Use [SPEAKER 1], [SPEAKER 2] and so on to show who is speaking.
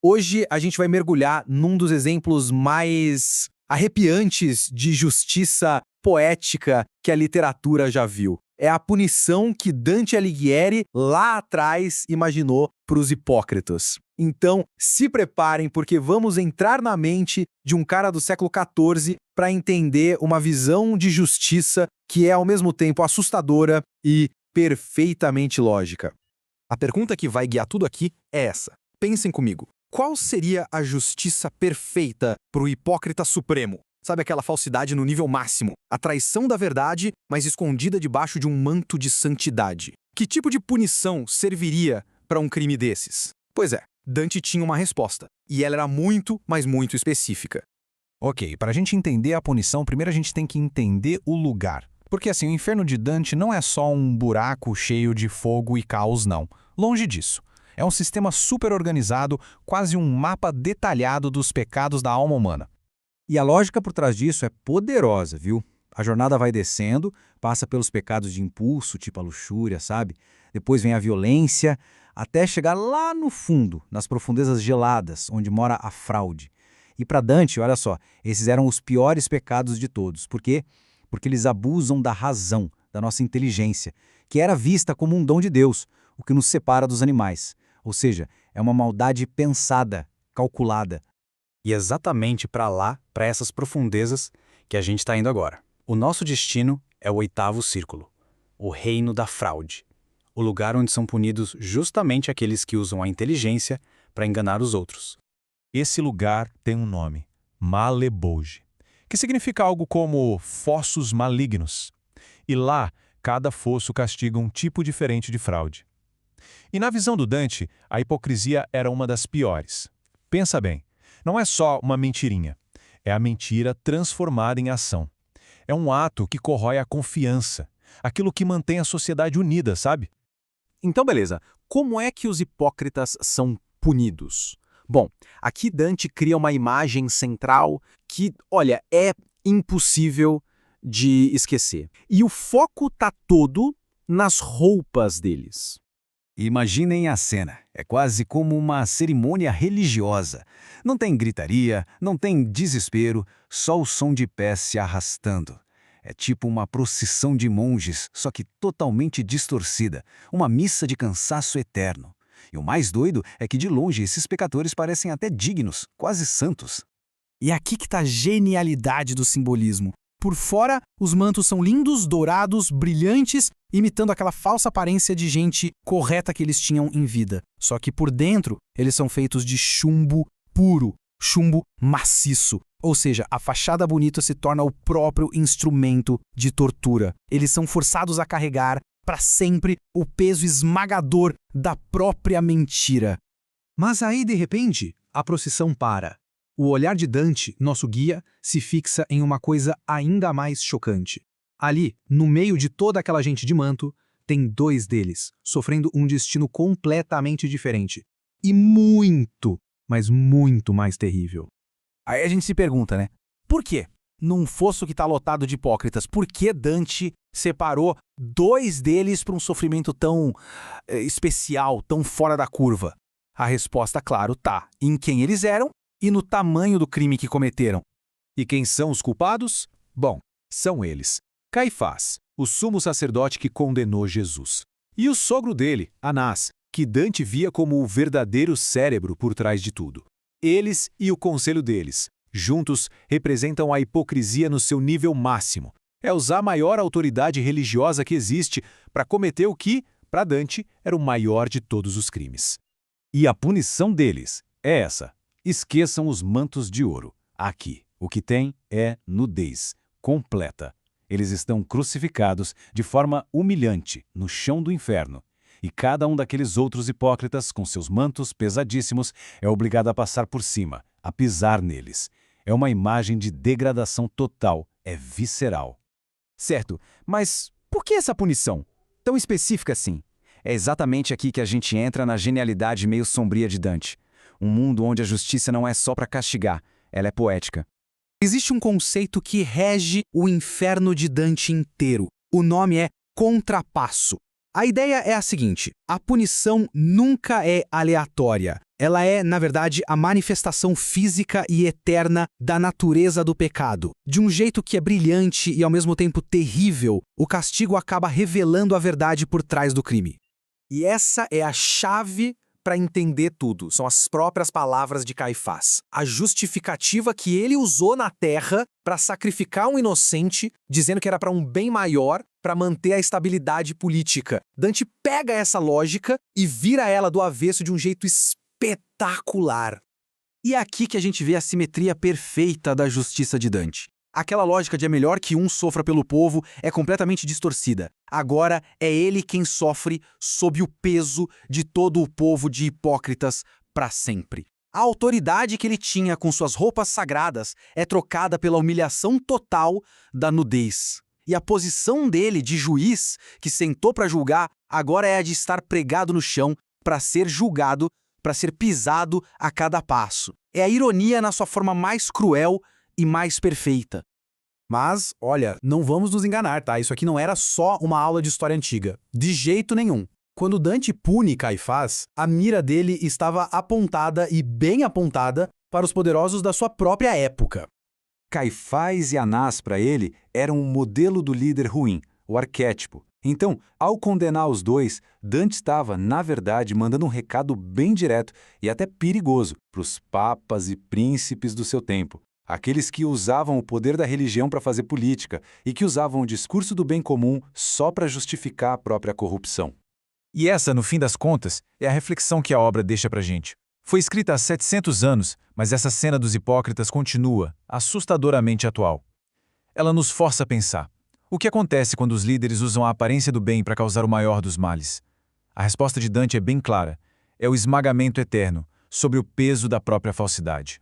[SPEAKER 1] Hoje a gente vai mergulhar num dos exemplos mais arrepiantes de justiça poética que a literatura já viu. É a punição que Dante Alighieri lá atrás imaginou para os hipócritas. Então, se preparem porque vamos entrar na mente de um cara do século XIV para entender uma visão de justiça que é ao mesmo tempo assustadora e perfeitamente lógica.
[SPEAKER 2] A pergunta que vai guiar tudo aqui é essa. Pensem comigo. Qual seria a justiça perfeita para o hipócrita supremo? Sabe aquela falsidade no nível máximo? A traição da verdade, mas escondida debaixo de um manto de santidade. Que tipo de punição serviria para um crime desses? Pois é, Dante tinha uma resposta. E ela era muito, mas muito específica.
[SPEAKER 3] Ok, para a gente entender a punição, primeiro a gente tem que entender o lugar. Porque assim, o inferno de Dante não é só um buraco cheio de fogo e caos, não. Longe disso. É um sistema super organizado, quase um mapa detalhado dos pecados da alma humana.
[SPEAKER 4] E a lógica por trás disso é poderosa, viu? A jornada vai descendo, passa pelos pecados de impulso, tipo a luxúria, sabe? Depois vem a violência, até chegar lá no fundo, nas profundezas geladas, onde mora a fraude. E para Dante, olha só, esses eram os piores pecados de todos. Por quê? Porque eles abusam da razão, da nossa inteligência, que era vista como um dom de Deus, o que nos separa dos animais. Ou seja, é uma maldade pensada, calculada.
[SPEAKER 2] E exatamente para lá, para essas profundezas, que a gente está indo agora. O nosso destino é o oitavo círculo, o reino da fraude. O lugar onde são punidos justamente aqueles que usam a inteligência para enganar os outros.
[SPEAKER 3] Esse lugar tem um nome, Malebolge, que significa algo como fossos malignos. E lá, cada fosso castiga um tipo diferente de fraude. E na visão do Dante, a hipocrisia era uma das piores. Pensa bem, não é só uma mentirinha. É a mentira transformada em ação. É um ato que corrói a confiança, aquilo que mantém a sociedade unida, sabe?
[SPEAKER 2] Então, beleza. Como é que os hipócritas são punidos? Bom, aqui Dante cria uma imagem central que, olha, é impossível de esquecer. E o foco tá todo nas roupas deles.
[SPEAKER 5] Imaginem a cena. É quase como uma cerimônia religiosa. Não tem gritaria, não tem desespero, só o som de pés se arrastando. É tipo uma procissão de monges, só que totalmente distorcida, uma missa de cansaço eterno. E o mais doido é que de longe esses pecadores parecem até dignos, quase santos.
[SPEAKER 2] E aqui que tá a genialidade do simbolismo. Por fora, os mantos são lindos, dourados, brilhantes, imitando aquela falsa aparência de gente correta que eles tinham em vida. Só que por dentro, eles são feitos de chumbo puro, chumbo maciço. Ou seja, a fachada bonita se torna o próprio instrumento de tortura. Eles são forçados a carregar para sempre o peso esmagador da própria mentira.
[SPEAKER 1] Mas aí, de repente, a procissão para. O olhar de Dante, nosso guia, se fixa em uma coisa ainda mais chocante. Ali, no meio de toda aquela gente de manto, tem dois deles, sofrendo um destino completamente diferente. E muito, mas muito mais terrível.
[SPEAKER 2] Aí a gente se pergunta, né? Por quê? Num fosso que está lotado de hipócritas, por que Dante separou dois deles para um sofrimento tão especial, tão fora da curva? A resposta, claro, tá em quem eles eram e no tamanho do crime que cometeram.
[SPEAKER 6] E quem são os culpados? Bom, são eles. Caifás, o sumo sacerdote que condenou Jesus. E o sogro dele, Anás, que Dante via como o verdadeiro cérebro por trás de tudo. Eles e o conselho deles, juntos, representam a hipocrisia no seu nível máximo. É usar a maior autoridade religiosa que existe para cometer o que, para Dante, era o maior de todos os crimes.
[SPEAKER 5] E a punição deles é essa. Esqueçam os mantos de ouro. Aqui, o que tem é nudez completa. Eles estão crucificados de forma humilhante no chão do inferno. E cada um daqueles outros hipócritas, com seus mantos pesadíssimos, é obrigado a passar por cima, a pisar neles. É uma imagem de degradação total, é visceral.
[SPEAKER 2] Certo, mas por que essa punição? Tão específica assim? É exatamente aqui que a gente entra na genialidade meio sombria de Dante. Um mundo onde a justiça não é só para castigar, ela é poética. Existe um conceito que rege o inferno de Dante inteiro. O nome é contrapasso. A ideia é a seguinte: a punição nunca é aleatória. Ela é, na verdade, a manifestação física e eterna da natureza do pecado. De um jeito que é brilhante e ao mesmo tempo terrível, o castigo acaba revelando a verdade por trás do crime.
[SPEAKER 1] E essa é a chave para entender tudo. São as próprias palavras de Caifás. A justificativa que ele usou na terra para sacrificar um inocente, dizendo que era para um bem maior, para manter a estabilidade política. Dante pega essa lógica e vira ela do avesso de um jeito espetacular.
[SPEAKER 2] E é aqui que a gente vê a simetria perfeita da justiça de Dante. Aquela lógica de é melhor que um sofra pelo povo é completamente distorcida. Agora é ele quem sofre sob o peso de todo o povo de hipócritas para sempre. A autoridade que ele tinha com suas roupas sagradas é trocada pela humilhação total da nudez. E a posição dele de juiz, que sentou para julgar, agora é a de estar pregado no chão para ser julgado, para ser pisado a cada passo. É a ironia na sua forma mais cruel e mais perfeita.
[SPEAKER 1] Mas, olha, não vamos nos enganar, tá? Isso aqui não era só uma aula de história antiga. De jeito nenhum. Quando Dante pune Caifás, a mira dele estava apontada e bem apontada para os poderosos da sua própria época.
[SPEAKER 5] Caifás e Anás, para ele, eram um modelo do líder ruim, o arquétipo. Então, ao condenar os dois, Dante estava, na verdade, mandando um recado bem direto e até perigoso para os papas e príncipes do seu tempo. Aqueles que usavam o poder da religião para fazer política e que usavam o discurso do bem comum só para justificar a própria corrupção.
[SPEAKER 3] E essa, no fim das contas, é a reflexão que a obra deixa pra gente. Foi escrita há 700 anos, mas essa cena dos hipócritas continua, assustadoramente atual. Ela nos força a pensar. O que acontece quando os líderes usam a aparência do bem para causar o maior dos males? A resposta de Dante é bem clara. É o esmagamento eterno, sobre o peso da própria falsidade.